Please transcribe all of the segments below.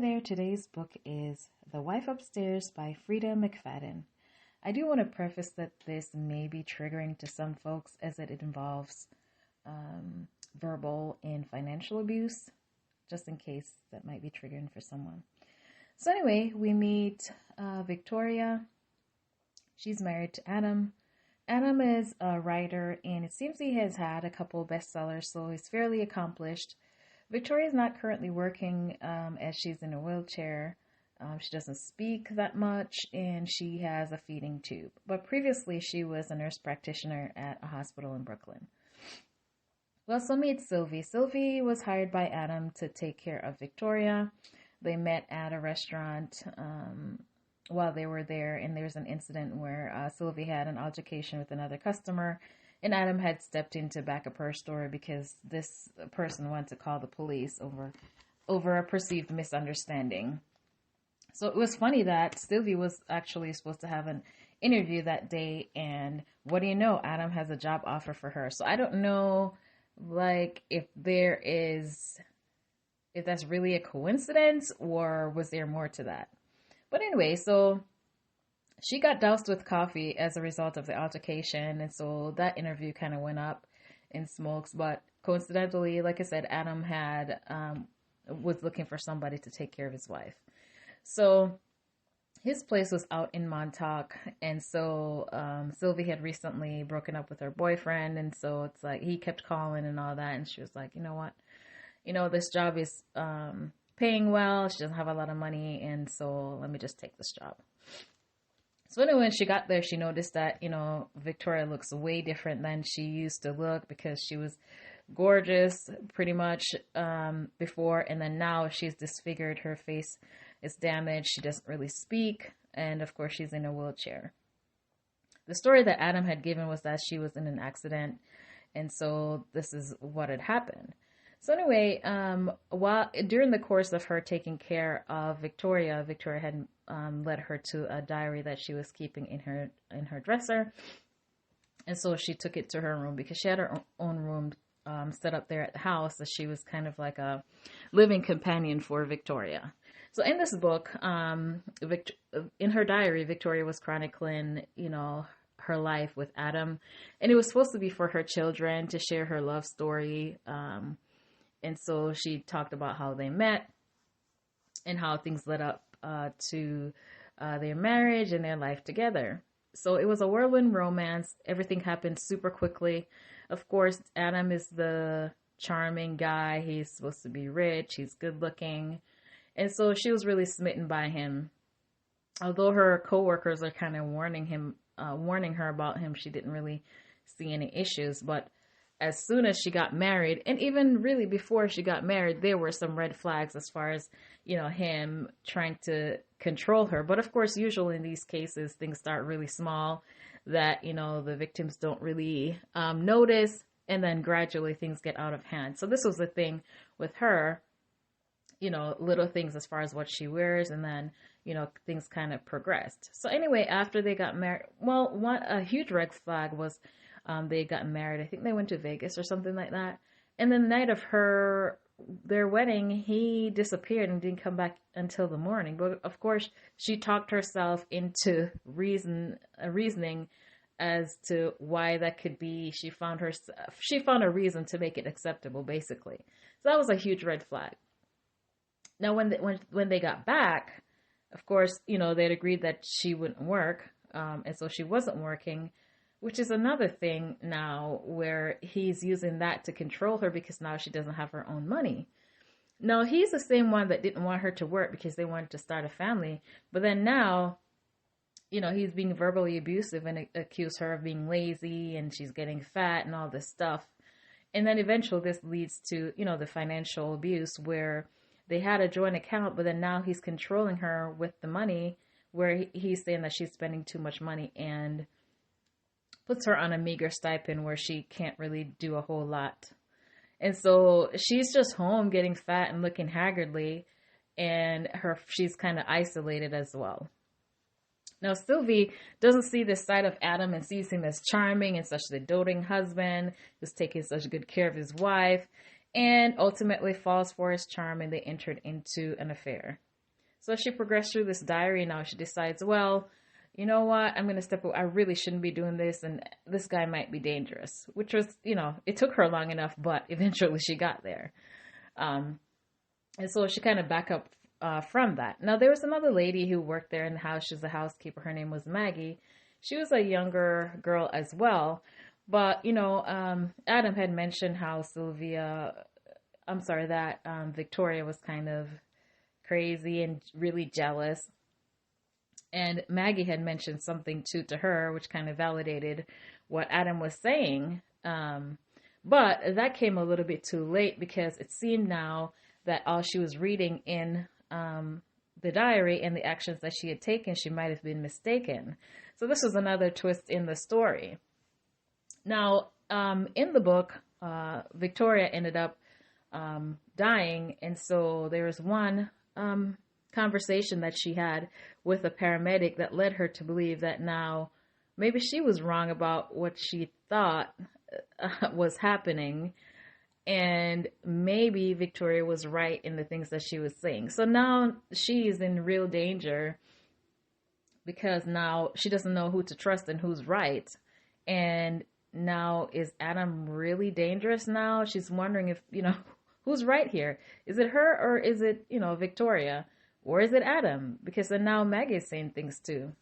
there, today's book is The Wife Upstairs by Freida McFadden. I do want to preface that this may be triggering to some folks as it involves verbal and financial abuse, just in case that might be triggering for someone. So anyway, we meet Victoria. She's married to Adam. Adam is a writer, and it seems he has had a couple bestsellers, so he's fairly accomplished. Victoria is not currently working as she's in a wheelchair. She doesn't speak that much, and she has a feeding tube. But previously, she was a nurse practitioner at a hospital in Brooklyn. We also meet Sylvie. Sylvie was hired by Adam to take care of Victoria. They met at a restaurant while they were there, and there's an incident where Sylvie had an altercation with another customer, and Adam had stepped in to back up her story because this person wanted to call the police over a perceived misunderstanding. So it was funny that Sylvie was actually supposed to have an interview that day, and what do you know, Adam has a job offer for her. So I don't know, if that's really a coincidence, or was there more to that? But anyway, so she got doused with coffee as a result of the altercation, and so that interview kind of went up in smokes. But coincidentally, like I said, Adam was looking for somebody to take care of his wife. So his place was out in Montauk, and so Sylvie had recently broken up with her boyfriend, and so it's like he kept calling and all that, and she was like, you know what? This job is paying well. She doesn't have a lot of money, and so let me just take this job. So anyway, when she got there, she noticed that, Victoria looks way different than she used to look, because she was gorgeous pretty much before, and then now she's disfigured. Her face is damaged. She doesn't really speak, and of course she's in a wheelchair. The story that Adam had given was that she was in an accident, and so this is what had happened. So anyway, during the course of her taking care of Victoria had led her to a diary that she was keeping in her dresser, and so she took it to her room because she had her own room set up there at the house. So she was kind of like a living companion for Victoria. So in this book, in her diary, Victoria was chronicling, her life with Adam, and it was supposed to be for her children to share her love story. And so she talked about how they met and how things led up to their marriage and their life together. So it was a whirlwind romance. Everything happened super quickly. Of course, Adam is the charming guy. He's supposed to be rich. He's good looking. And so she was really smitten by him. Although her coworkers are kind of warning her about him, she didn't really see any issues. But as soon as she got married, and even really before she got married, there were some red flags as far as, him trying to control her. But of course, usually in these cases, things start really small that, the victims don't really notice. And then gradually things get out of hand. So this was the thing with her, little things as far as what she wears. And then, things kind of progressed. So anyway, after they got married, a huge red flag was they got married. I think they went to Vegas or something like that. And the night of their wedding, he disappeared and didn't come back until the morning. But of course, she talked herself into reasoning as to why that could be. She found a reason to make it acceptable, basically. So that was a huge red flag. Now, when they got back, of course, they'd agreed that she wouldn't work, and so she wasn't working. Which is another thing now where he's using that to control her because now she doesn't have her own money. Now, he's the same one that didn't want her to work because they wanted to start a family. But then now, he's being verbally abusive and accused her of being lazy, and she's getting fat and all this stuff. And then eventually this leads to, the financial abuse where they had a joint account, but then now he's controlling her with the money, where he's saying that she's spending too much money and puts her on a meager stipend where she can't really do a whole lot. And so she's just home getting fat and looking haggardly, and she's kind of isolated as well. Now, Sylvie doesn't see this side of Adam and sees him as charming and such a doting husband who's taking such good care of his wife, and ultimately falls for his charm, and they entered into an affair. So she progressed through this diary. Now she decides, well, you know what? I'm going to step away. I really shouldn't be doing this. And this guy might be dangerous, which was, it took her long enough, but eventually she got there. And so she kind of back up from that. Now, there was another lady who worked there in the house. She was a housekeeper. Her name was Maggie. She was a younger girl as well. But, Adam had mentioned how Victoria was kind of crazy and really jealous. And Maggie had mentioned something too to her, which kind of validated what Adam was saying. But that came a little bit too late, because it seemed now that all she was reading in the diary and the actions that she had taken, she might have been mistaken. So this was another twist in the story. Now, in the book, Victoria ended up dying. And so there was one conversation that she had with a paramedic that led her to believe that now maybe she was wrong about what she thought was happening, and maybe Victoria was right in the things that she was saying. So now she is in real danger, because now she doesn't know who to trust and who's right. And now, is Adam really dangerous now? She's wondering if, who's right here? Is it her, or is it, Victoria? Or is it Adam? Because then now Maggie is saying things too.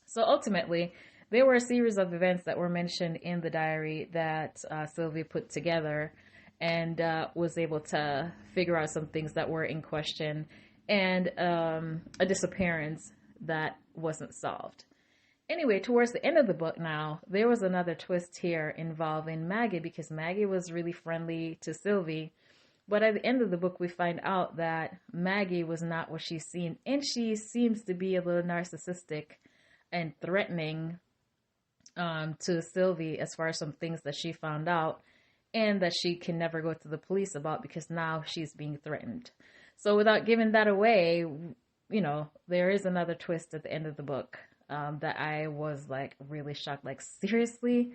So ultimately, there were a series of events that were mentioned in the diary that Sylvie put together, and was able to figure out some things that were in question, and a disappearance that wasn't solved. Anyway, towards the end of the book now, there was another twist here involving Maggie, because Maggie was really friendly to Sylvie. But at the end of the book, we find out that Maggie was not what she seemed, and she seems to be a little narcissistic and threatening to Sylvie as far as some things that she found out, and that she can never go to the police about, because now she's being threatened. So without giving that away, there is another twist at the end of the book that I was like really shocked, like seriously?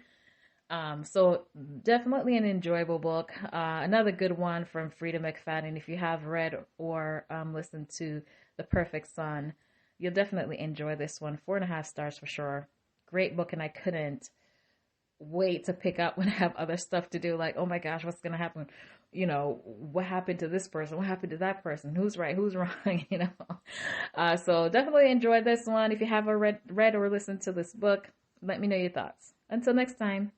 So definitely an enjoyable book. Another good one from Freida McFadden. If you have read or listened to The Perfect Son, you'll definitely enjoy this one. 4.5 stars for sure. Great book, and I couldn't wait to pick up when I have other stuff to do. Like, oh my gosh, what's going to happen? What happened to this person? What happened to that person? Who's right? Who's wrong? So definitely enjoy this one. If you haven't read or listened to this book, let me know your thoughts. Until next time.